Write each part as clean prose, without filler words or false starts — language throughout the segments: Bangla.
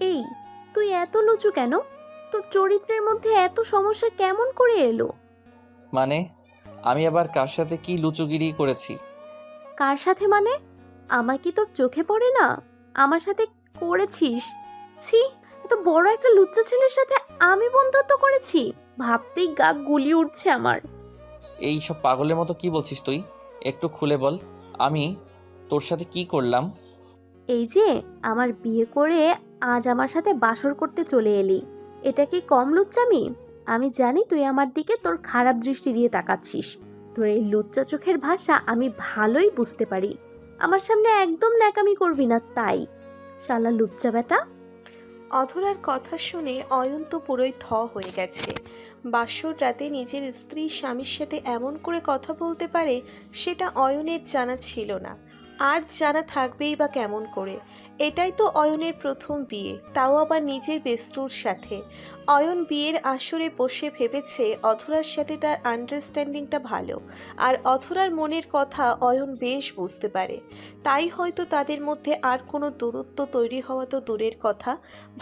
এই, তুই এত লুচু কেন? তোর চরিত্রের মধ্যে এত সমস্যা কেমন করে এলো? মানে আমি আবার কার সাথে কি লুচুগিরি করেছি? কার সাথে মানে? আমার কি তোর চোখে পড়ে না? আমার সাথে করেছিস? ছি, এত বড় একটা লুচ্চা ছেলের সাথে আমি বন্ধুত্ব করেছি? ভাবতেই গা গুলি উঠছে আমার। এই সব পাগলের মতো কি বলছিস তুই? একটু খুলে বল। আমি তোর সাথে কি করলাম? এই যে, আমার বিয়ে করে আজ আমার সাথে বাসর করতে চলে এলি, এটা কি কম লুচ্চামি? আমি জানি তুই আমার দিকে তোর খারাপ দৃষ্টি দিয়ে তাকাচ্ছিস। তোর এই লুচ্চা চোখের ভাষা আমি ভালোই বুঝতে পারি। আমার সামনে একদম ন্যাকামি করবি না, তাই। শালা লুচ্চা বেটা। অধরার কথা শুনে অয়ন তো পুরোই হয়ে গেছে। বাসর রাতে নিজের স্ত্রী স্বামীর সাথে এমন করে কথা বলতে পারে, সেটা অয়নের জানা ছিল না। আর জানা থাকবেই বা কেমন করে? এটাই তো অয়নের প্রথম বিয়ে, তাও আবার নিজের বেস্তুর সাথে। অয়ন বিয়ের আসরে বসে ভেবেছে অধরার সাথে তার আন্ডারস্ট্যান্ডিংটা ভালো, আর অধরার মনের কথা অয়ন বেশ বুঝতে পারে। তাই হয়তো তাদের মধ্যে আর কোনো দূরত্ব তৈরি হওয়া তো দূরের কথা,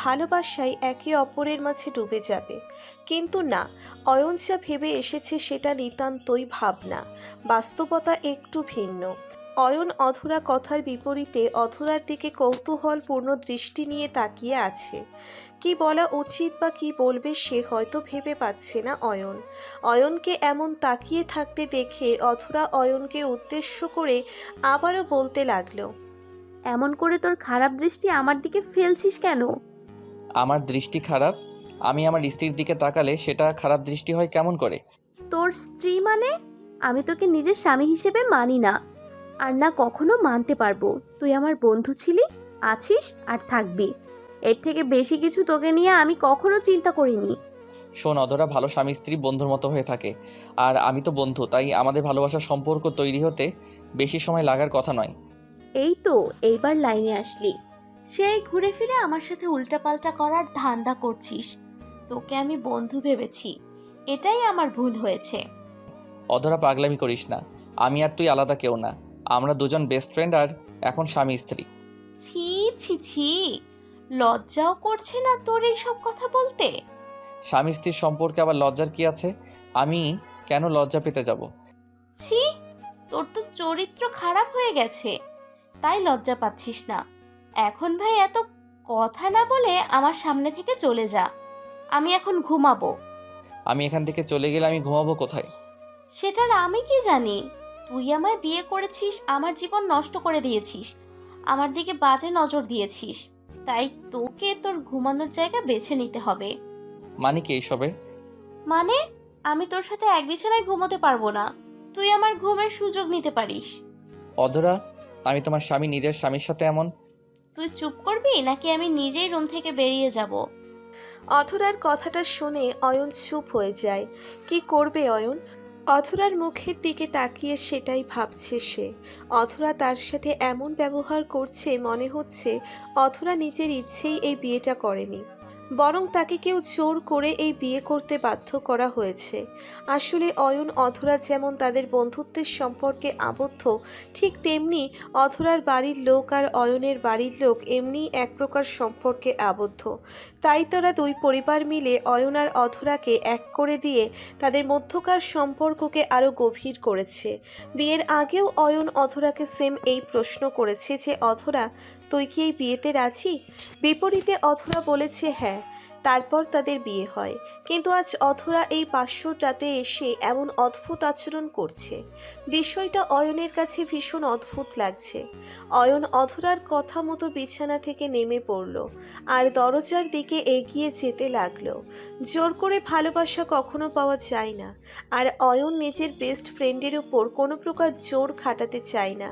ভালোবাসায় একে অপরের মাঝে ডুবে যাবে। কিন্তু না, অয়ন যা ভেবে এসেছে সেটা নিতান্তই ভাবনা, বাস্তবতা একটু ভিন্ন। অয়ন অধরা কথার বিপরীতে অধরার দিকে কৌতূহলপূর্ণ দৃষ্টি নিয়ে তাকিয়ে আছে। কি বলা উচিত বা কি বলবে সে হয়তো ভেবে পাচ্ছে না অয়ন। অয়নকে এমন তাকিয়ে থাকতে দেখে অধরা অয়নকে উদ্দেশ্য করে আবারও বলতে লাগলো, এমন করে তোর খারাপ দৃষ্টি আমার দিকে ফেলছিস কেন? আমার দৃষ্টি খারাপ? আমি আমার স্ত্রীর দিকে তাকালে সেটা খারাপ দৃষ্টি হয় কেমন করে? তোর স্ত্রী মানে? আমি তোকে নিজের স্বামী হিসেবে মানি না, আর না কখনো মানতে পারবো। তুই আমার বন্ধু ছিলি, আছিস, আর থাকবি। এর থেকে বেশি কিছু তোকে নিয়ে আমি কখনো চিন্তা করিনি। শোন অধরা, ভালো স্বামী স্ত্রী বন্ধুর মতো হয়ে থাকে। আর আমি তো বন্ধু, তাই আমাদের ভালোবাসার সম্পর্ক তৈরি হতে বেশি সময় লাগার কথা নয়। এই তো, এইবার লাইনে আসলি। সেই ঘুরে ফিরে আমার সাথে উল্টাপাল্টা করার ধান্দা করছিস। তোকে আমি বন্ধু ভেবেছি, এটাই আমার ভুল হয়েছে। অধরা, পাগলামি করিস না। আমি আর তুই আলাদা কেউ না। আমরা দুজন বেস্ট ফ্রেন্ড, আর এখন স্বামী স্ত্রী। ছি, ছি, ছি, লজ্জাও করছে না তোর এই সব কথা বলতে? স্বামী স্ত্রীর সম্পর্কে আবার লজ্জার কি আছে? আমি কেন লজ্জা পেতে যাব? ছি, তোর তো চরিত্র খারাপ হয়ে গেছে, তাই লজ্জা পাচ্ছিস না। এখন ভাই এত কথা না বলে আমার সামনে থেকে চলে যা। আমি এখন ঘুমাবো। আমি এখান থেকে চলে গেলে আমি ঘুমাবো কোথায়? সেটার আমি কি জানি? তুই আমায় বিয়ে করেছিস, আমার জীবন নষ্ট করে দিয়েছিস, আমার দিকে বাজে নজর দিয়েছিস, তাই তোকে তোর ঘুমানোর জায়গা বেছে নিতে হবে। মানে কি এইসবে? মানে, আমি তোর সাথে এক বিছানায় ঘুমোতে পারবো না। তুই আমার ঘুমের সুযোগ নিতে পারিস। অধরা, আমি তোমার স্বামী, নিজের স্বামীর সাথে এমন? তুই চুপ করবি নাকি আমি নিজেই রুম থেকে বেরিয়ে যাব? অধরার কথাটা শুনে অয়ন চুপ হয়ে যায়। কি করবে অয়ন? অধরার মুখের দিকে তাকিয়ে সেটাই ভাবছে সে। অধরা তার সাথে এমন ব্যবহার করছে, মনে হচ্ছে অধরা নিজের ইচ্ছেই এই বিয়েটা করেনি, বরং তাকে কেউ জোর করে এই বিয়ে করতে বাধ্য করা হয়েছে। আসলে অয়ন অধরা যেমন তাদের বন্ধুত্বের সম্পর্কে আবদ্ধ, ঠিক তেমনি অধরার বাড়ির লোক আর অয়নের বাড়ির লোক এমনি এক প্রকার সম্পর্কে আবদ্ধ। তাই তারা দুই পরিবার মিলে অয়ন আর অধরাকে এক করে দিয়ে তাদের মধ্যকার সম্পর্ককে আরও গভীর করেছে। বিয়ের আগেও অয়ন অধরাকে সেম এই প্রশ্ন করেছে যে, অধরা, তুই কি এই বিয়েতে রাজি? বিপরীতে অধরা বলেছে হ্যাঁ। তারপর তাদের বিয়ে হয়। কিন্তু আজ অধরা এই বাসর রাতে এসে এমন অদ্ভুত আচরণ করছে, বিষয়টা অয়নের কাছে ভীষণ অদ্ভুত লাগছে। অয়ন অধরার কথা মতো বিছানা থেকে নেমে পড়ল আর দরজার দিকে এগিয়ে যেতে লাগলো। জোর করে ভালোবাসা কখনো পাওয়া যায় না, আর অয়ন নিজের বেস্ট ফ্রেন্ডের উপর কোনো প্রকার জোর খাটাতে চায় না।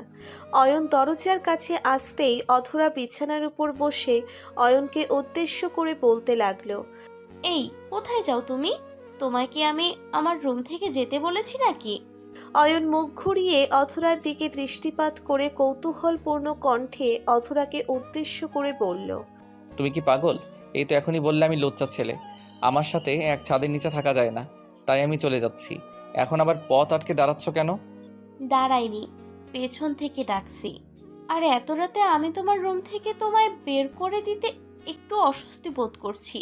অয়ন দরজার কাছে আসতেই অধরা বিছানার উপর বসে অয়নকে উদ্দেশ্য করে বলতে লাগলো, এই, কোথায় যাও তুমি? তোমায় কি আমি আমার রুম থেকে যেতে বলেছি নাকি? অয়ন মুখ ঘুরিয়ে অধরার দিকে দৃষ্টিপাত করে কৌতূহলপূর্ণ কণ্ঠে অধরাকে উদ্দেশ্য করে বলল, তুমি কি পাগল? এই তো এখনই বললে আমি লজ্জা ছেলে। আমার সাথে এক ছাদের নিচে থাকা যায় না, তাই আমি চলে যাচ্ছি। এখন আবার পথ আটকে দাঁড়াচ্ছ কেন? দাঁড়াইনি, পেছন থেকে ডাকছি। আর এত রাতে আমি তোমার রুম থেকে তোমায় বের করে দিতে একটু অস্বস্তি বোধ করছি,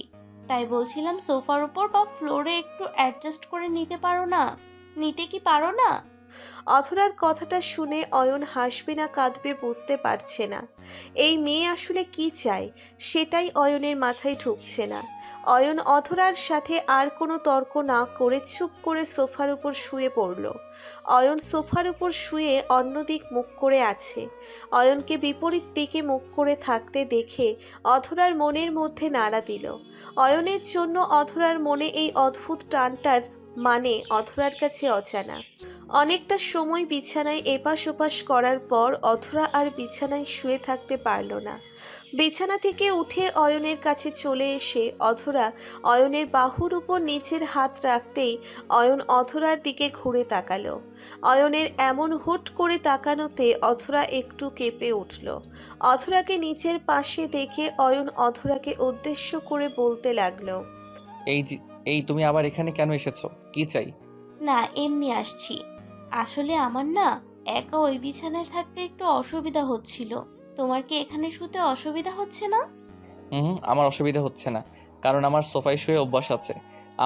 তাই বলছিলাম সোফার উপর বা ফ্লোরে একটু অ্যাডজাস্ট করে নিতে পারো না? নিতে কি পারো না? অথরার কথাটা শুনে অয়ন হাসবে না কাঁদবে বুঝতে পারছে না। এই মেয়ে আসলে কি চায় সেটাই অয়নের মাথায় ঢুকছে না। অয়ন অথরার সাথে আর কোনো তর্ক না করে চুপ করে সোফার উপর শুয়ে পড়ল। অয়ন সোফার উপর শুয়ে অন্যদিক মুখ করে আছে। অয়নকে বিপরীত দিকে মুখ করে থাকতে দেখে অথরার মনের মধ্যে নাড়া দিল। অয়নের জন্য অথরার মনে এই অদ্ভুত টানটার মানে অথরার কাছে অজানা। অনেকটা সময় বিছানায় এপাশ ওপাশ করার পর অথরা আর বিছানায় শুয়ে থাকতে পারল না। বিছানা থেকে উঠে অয়নের কাছে চলে এসে অথরা অয়নের বাহুর উপর নিচের হাত রাখতেই অয়ন অথরার দিকে ঘুরে তাকালো। অয়নের এমন হুট করে তাকানোতে অথরা একটু কেঁপে উঠল। অথরাকে নিচের পাশে দেখে অয়ন অথরাকে উদ্দেশ্য করে বলতে লাগলো, এই তুমি আবার এখানে কেন এসেছো? কি চাই? না, এমনি আসছি। আসলে আমার না একা ওই বিছানায় থাকতে একটু অসুবিধা হচ্ছিল। তোমার কি এখানে শুতে অসুবিধা হচ্ছে না? আমার অসুবিধা হচ্ছে না, কারণ আমার সোফায় শুয়ে অভ্যাস আছে।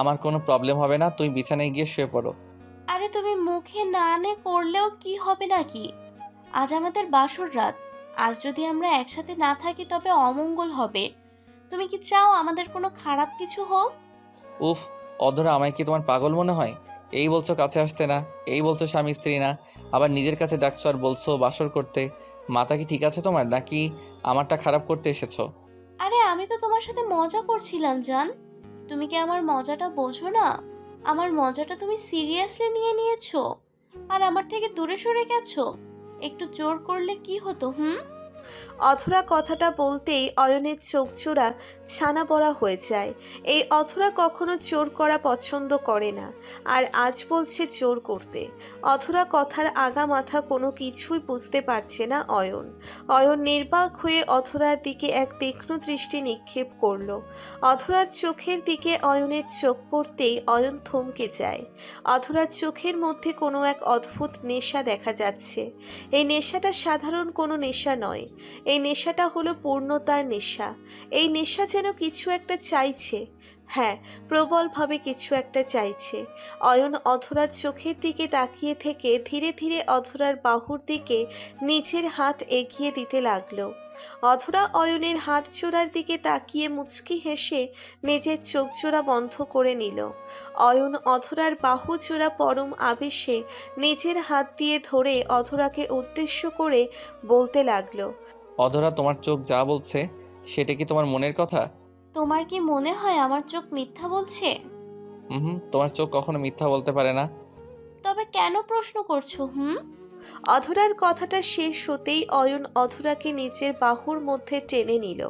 আমার কোনো প্রবলেম হবে না, তুমি বিছানায় গিয়ে শুয়ে পড়ো। আরে তুমি মুখে না নে করলেও কি হবে নাকি? আজ আমাদের বাসর রাত। আজ যদি আমরা একসাথে না থাকি তবে অমঙ্গল হবে। তুমি কি চাও আমাদের কোনো খারাপ কিছু হোক? উফ, অধরা, আমায় কি তোমার পাগল মনে হয়? এই বলছো কাছে আসতে না, এই বলছো স্বামী স্ত্রী না, আবার নিজের কাছে ডাকছো আর বলছো বাসর করতে। মাথা কি ঠিক আছে তোমার, নাকি আমারটা খারাপ করতে এসেছো? আরে আমি তো তোমার সাথে মজা করছিলাম জান। তুমি কি আমার মজাটা বোঝো না? আমার মজাটা তুমি সিরিয়াসলি নিয়ে নিয়েছো আর আমার থেকে দূরে সরে গেছো। একটু জোর করলে কি হতো? অথরা কথাটা বলতেই অয়নের চোখজোড়া ছানা বড়া হয়ে যায়। এই অথরা কখনো জোর করা পছন্দ করে না, আর আজ বলছে জোর করতে। অথরা কথার আগা মাথা কোনো কিছুই বুঝতে পারছে না অয়ন। অয়ন নির্বাক হয়ে অথরার দিকে এক তীক্ষ্ণ দৃষ্টি নিক্ষেপ করলো। অথরার চোখের দিকে অয়নের চোখ পড়তেই অয়ন থমকে যায়। অথরার চোখের মধ্যে কোনো এক অদ্ভুত নেশা দেখা যাচ্ছে। এই নেশাটা সাধারণ কোনো নেশা নয়। এই নেশাটা হলো পূর্ণতার নেশা। এই নেশা যেন কিছু একটা চাইছে। হ্যাঁ, প্রবলভাবে কিছু একটা চাইছে। অয়ন অধরার চোখের দিকে তাকিয়ে থেকে ধীরে ধীরে অধরার বাহুর দিকে নিজের হাত এগিয়ে দিতে লাগলো। অধরা অয়নের হাত জোড়ার দিকে তাকিয়ে মুচকি হেসে নিজের চোখ জোড়া বন্ধ করে নিল। অয়ন অধরার বাহু জোড়া পরম আবেশে নিজের হাত দিয়ে ধরে অধরাকে উদ্দেশ্য করে বলতে লাগলো, অধরা, তোমার চোখ যা বলছে সেটা কি তোমার মনের কথা? তোমার কি মনে হয় আমার চোখ মিথ্যা বলছে? তোমার চোখ কখনো মিথ্যা বলতে পারে না। তবে কেন প্রশ্ন করছো? অধরার কথাটা শেষ হতেই অয়ন অধরাকে নিজের বাহুর মধ্যে টেনে নিল।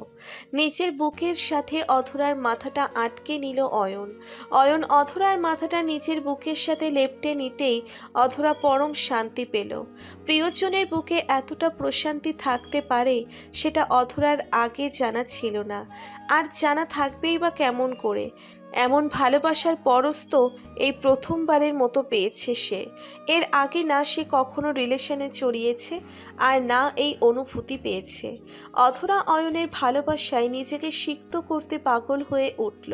নিজের বুকের সাথে অধরার মাথাটা আটকে নিল অয়ন। অয়ন অধরার মাথাটা নিজের বুকের সাথে লেপ্টে নিতেই অধরা পরম শান্তি পেল। প্রিয়জনের বুকে এতটা প্রশান্তি থাকতে পারে সেটা অধরার আগে জানা ছিল না, আর জানা থাকবেই বা কেমন করে। এমন ভালোবাসার পরশ তো এই প্রথমবারের মতো পেয়েছে সে। এর আগে না সে কখনো রিলেশনে জড়িয়েছে, আর না এই অনুভূতি পেয়েছে। অধরা অয়নের ভালোবাসায় নিজেকে সিক্ত করতে পাগল হয়ে উঠল।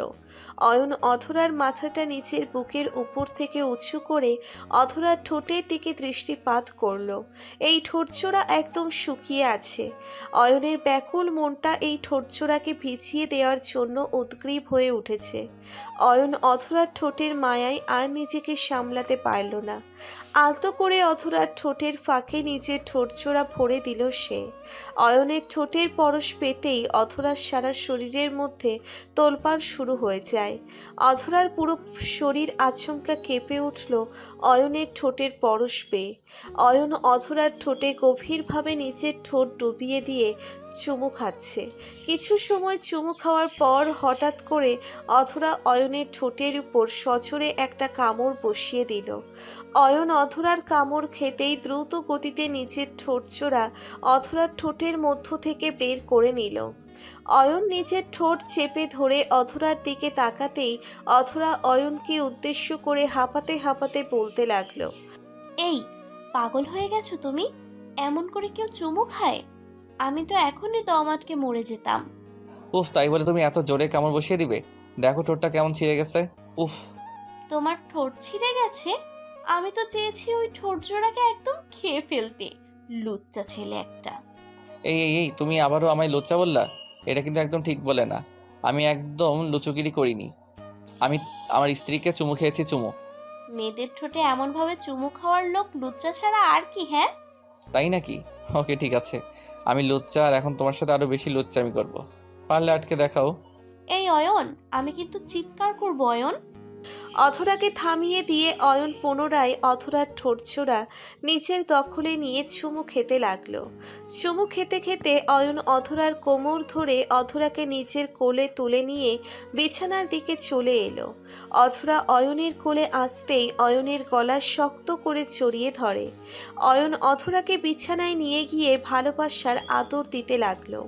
অয়ন অধরার মাথাটা নিচের বুকের উপর থেকে উঁচু করে অধরার ঠোঁটের দিকে দৃষ্টিপাত করল। এই ঠোঁটজোড়া একদম শুকিয়ে আছে। অয়নের ব্যাকুল মনটা এই ঠোঁটজোড়াকে ভিজিয়ে দেওয়ার জন্য উদ্গ্রীব হয়ে উঠেছে। অয়ন অধরার ঠোঁটের মায়ায় আর নিজেকে সামলাতে পারল না। আলতো করে অধরার ঠোঁটের ফাঁকে নিজের ঠোঁটজোড়া ভরে দিল সে। অয়নের ঠোঁটের পরশ পেতেই অধরার সারা শরীরের মধ্যে তোলপাড় শুরু হয়ে যায়। অধরার পুরো শরীর আচমকা কেঁপে উঠল অয়নের ঠোঁটের পরশ পেয়ে। অয়ন অধরার ঠোঁটে গভীরভাবে নিজের ঠোঁট ডুবিয়ে দিয়ে চুমু খাচ্ছে। কিছু সময় চুমু খাওয়ার পর হঠাৎ করে অধরা অয়নের ঠোঁটের উপর সজোরে একটা কামড় বসিয়ে দিল। অয়ন অধরার কামড় খেতেই দ্রুত গতিতে নিজের ঠোঁটজোড়া অধরার ঠোঁটের মধ্য থেকে বের করে নিল। অয়ন নিজের ঠোঁট চেপে ধরে অধরার দিকে তাকাতেই অধরা অয়নকে উদ্দেশ্য করে হাঁপাতে হাঁপাতে বলতে লাগলো, এই পাগল হয়ে গেছো তুমি? এমন করে কেউ চুমু খায়? আমি তো এখনই দম আটকে মরে যেতাম। উফ, তাই বলে তুমি এত জোরে কামড় বসিয়ে দিবে? দেখো ঠোঁটটা কেমন ছিঁড়ে গেছে। উফ। তোমার ঠোঁট ছিঁড়ে গেছে? আমি তো চেয়েছি ওই ঠোঁট জোড়াকে একদম খেয়ে ফেলতে। লুচ্চা ছেলে একটা। এই তুমি আবারও আমায় লুচ্চা বললা? এটা কিন্তু একদম ঠিক বলে না। আমি একদম লুচুগিরি করিনি। আমি আমার স্ত্রীকে চুমু খেয়েছি, চুমু। মেয়েদের ঠোঁটে এমন ভাবে চুমু খাওয়ার লোক লুচ্চা ছাড়া আর কি? হ্যাঁ, তাই নাকি? ওকে, ঠিক আছে। আমি লুচ্চা, আর এখন তোমার সাথে আরো বেশি লুচ্চামি করব। পারলে আটকে দেখাও। এই অয়ন, আমি কিন্তু চিৎকার করব অয়ন। অধরাকে থামিয়ে দিয়ে অয়ন পুনরায় অধরার ঠোঁটজোড়া নিজের দখলে নিয়ে চুমু খেতে লাগলো। চুমু খেতে খেতে অয়ন অধরার কোমর ধরে অধরাকে নিজের কোলে তুলে নিয়ে বিছানার দিকে চলে এলো। অধরা অয়নের কোলে আসতেই অয়নের গলা শক্ত করে জড়িয়ে ধরে। অয়ন অধরাকে বিছানায় নিয়ে গিয়ে ভালোবাসার আদর দিতে লাগলো।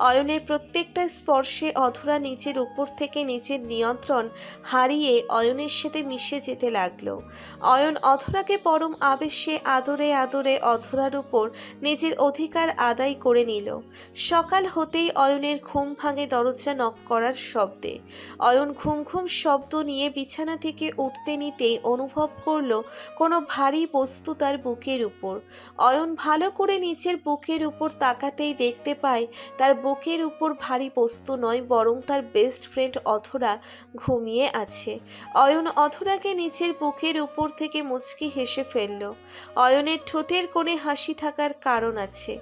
অয়নের প্রত্যেকটা স্পর্শে অধরা নিজের উপর থেকে নিজের নিয়ন্ত্রণ হারিয়ে অয়নের সাথে মিশে যেতে লাগলো। অয়ন অধরাকে পরম আবেশে আদরে আদরে অধরার উপর নিজের অধিকার আদায় করে নিল। সকাল হতেই অয়নের ঘুম ভাঙে দরজা নক করার শব্দে। অয়ন ঘুম ঘুম শব্দ নিয়ে বিছানা থেকে উঠতে নিতেই অনুভব করলো কোনো ভারী বস্তু তার বুকের উপর। অয়ন ভালো করে নিচের বুকের উপর তাকাতেই দেখতে পায় তার বুকের উপর ভারী বস্তু নয়, বরং তার বেস্ট ফ্রেন্ড অধরা ঘুমিয়ে আছে। অয়ন অধরাকে নিচের বুকের উপর থেকে মুচকি হেসে ফেলল। অয়নের ঠোঁটের কোণে হাসি থাকার কারণ আছে।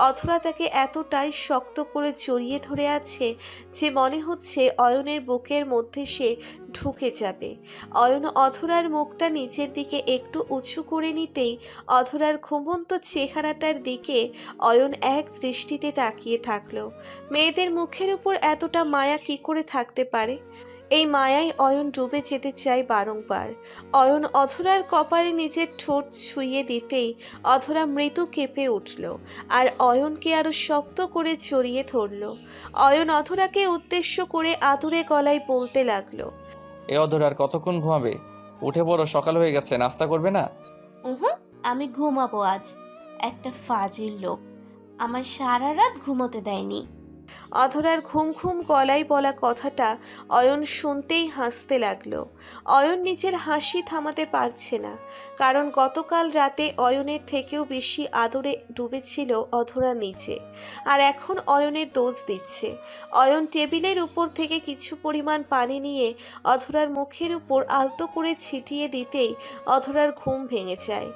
অধরা তাকে এতটাই শক্ত করে জড়িয়ে ধরে আছে যে মনে হচ্ছে অয়নের বুকের মধ্যে সে ঢুকে যাবে। অয়ন অধরার মুখটা নিচের দিকে একটু উঁচু করে নিতেই অধরার ঘুমন্ত চেহারাটার দিকে অয়ন এক দৃষ্টিতে তাকিয়ে থাকলো। মেয়েদের মুখের উপর এতটা মায়া কি করে থাকতে পারে? এই মায়ায় অয়ন ডুবে যেতে চায় বারংবার। অয়ন অধরার কপালে নিজের ঠোঁট ছুঁয়ে দিতেই অধরা মৃদু কেঁপে উঠল আর অয়নকে আরো শক্ত করে জড়িয়ে ধরল। অয়ন অধরাকে উদ্দেশ্য করে আদুরে গলায় বলতে লাগলো, এ অধর, আর কতক্ষণ ঘুমাবে? উঠে পড়ো, সকাল হয়ে গেছে, নাস্তা করবে না? আমি ঘুমাবো আজ। একটা ফাজিল লোক আমার সারা রাত ঘুমোতে দেয়নি। অধরার ঘুম ঘুম গলায় বলা কথাটা অয়ন শুনতেই হাসতে লাগলো। অয়ন নিজের হাসি থামাতে পারছে না, কারণ গতকাল রাতে অয়নের থেকেও বেশি আদরে ডুবেছিল অধরা নিচে, আর এখন অয়নের দোষ দিচ্ছে। অয়ন টেবিলের উপর থেকে কিছু পরিমাণ পানি নিয়ে অধরার মুখের উপর আলতো করে ছিটিয়ে দিতেই অধরার ঘুম ভেঙে যায়।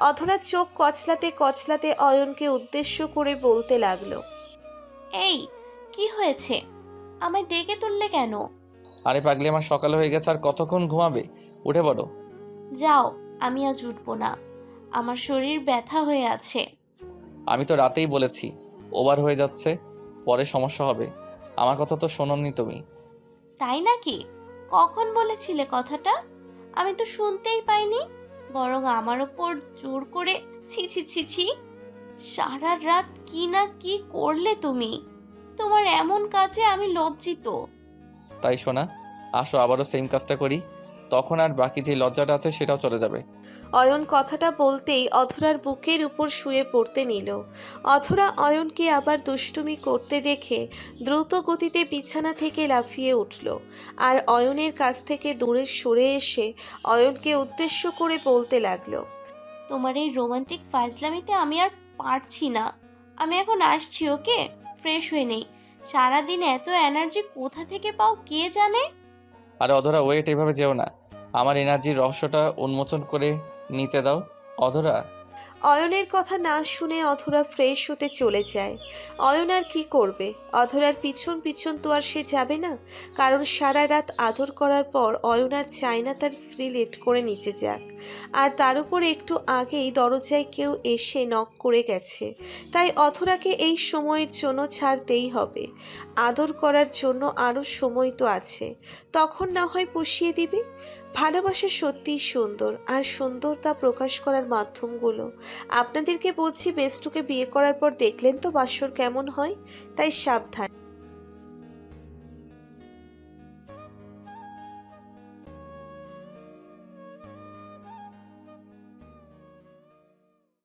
অধরা চোখ কচলাতে কচলাতে অয়নকে উদ্দেশ্য করে বলতে লাগলো, এই, কি হয়েছে? আমায় ডেকে তুললে কেন? আরে পাগলি, আমার সকাল হয়ে গেছে, আর কতক্ষণ ঘুমাবে? উঠে পড়ো। যাও, আমি আজ উঠবো না। আমার শরীর ব্যথা হয়ে আছে। আমি তো রাতেই বলেছি ওভার হয়ে যাচ্ছে, পরে সমস্যা হবে। আমার কথা তো শোনোনি তুমি। তাই নাকি? কখন বলেছিলে কথাটা? আমি তো শুনতেই পাইনি, বরং আমার ওপর জোর করে। ছি ছি ছি ছি, সারা রাত কি না কি করলে তুমি। তোমার এমন কাজে আমি লজ্জিত। তাই শোনা, আসো আবারও সেম কাজটা করি, তখন আর বাকি যে লজ্জাটা আছে সেটাও চলে যাবে। অয়ন কথাটা বলতেই অধরার বুকের উপর শুয়ে পড়তে নিল। অধরা অয়নকে আবার দুষ্টুমি করতে দেখে দ্রুত গতিতে বিছানা থেকে লাফিয়ে উঠল আর অয়নের কাছ থেকে দূরে সরে এসে অয়নকে উদ্দেশ্য করে বলতে লাগলো, তোমার এই রোমান্টিক ফাজলামিতে আমি আর পারছি না। আমি এখন আসছি, ওকে? ফ্রেশ হয়ে নেই। সারাদিন এত এনার্জি কোথা থেকে পাও কে জানে। আরে অধরা, ওয়েট, এভাবে যেও না। আমার এনার্জির রহস্যটা উন্মোচন করে নিতে দাও। অধরা। অয়নের কথা না শুনে অধরা ফ্রেশ হতে চলে যায়। অয়ন আর কি করবে? অধরার পিছন পিছন তো আর সে যাবে না, কারণ সারা রাত আদর করার পর অয়ন আর চায় না তার স্ত্রী লেট করে নিচে যাক। আর তার উপর একটু আগেই দরজায় কেউ এসে নক করে গেছে, তাই অধরাকে এই সময়ের জন্য ছাড়তেই হবে। আদর করার জন্য আরও সময় তো আছে, তখন না হয় পুষিয়ে দিবে। ভালোবাসা সত্যিই সুন্দর, আর সুন্দরতা প্রকাশ করার মাধ্যমগুলো আপনাদেরকে বলছি, বেস্টুকে বিয়ে করার পর দেখলেন তো বাসর কেমন হয়, তাই সাবধান।